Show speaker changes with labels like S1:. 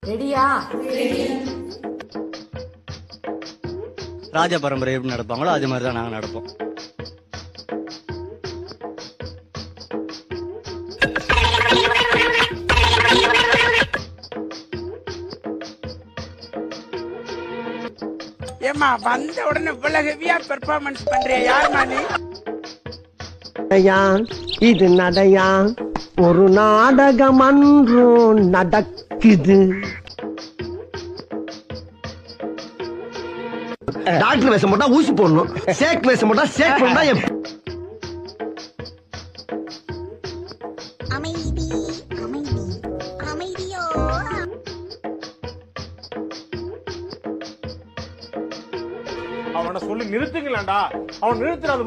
S1: ரெடியா?
S2: ராஜ பரம்பரை எப்படி நடப்பாங்களோ அது மாதிரி தான் நாங்க நடப்போம்.
S3: ஏமா வந்த உடனே இவ்வளவு ஹெவியா பெர்ஃபார்மன்ஸ் பண்றிய? யாருமா நீ?
S4: இது நடையா ஒரு நாடகம் அன்றும் நடக்குது. டாக்டர் வேஷம் போட்டா ஊசி போடணும், சேக் வேஷம் போட்டா சேக் பண்ணா
S5: அமைதி அமைதி அமைதியோ.
S6: அவனை சொல்லி நிறுத்துங்களேன்டா. அவன் நிறுத்துறாது.